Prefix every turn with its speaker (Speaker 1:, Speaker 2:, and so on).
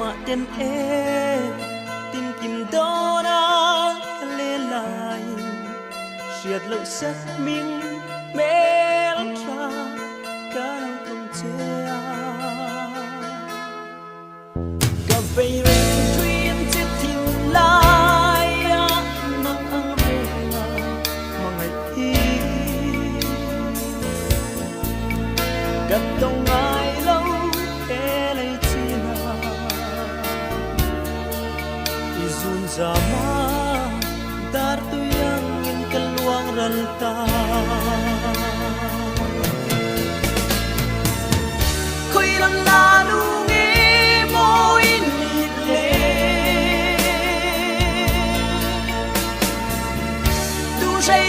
Speaker 1: mà đen tin kim đó na lên lại siết lâu sắc mình mê ra cả không che cà phê rèn thuyền chết thiên lai nắng ăn về mà ngày thi cất đông ai lâu để lấy chi nào izun zama dar tu yang in keluang ranta koi lan la nu nge mo in le tu say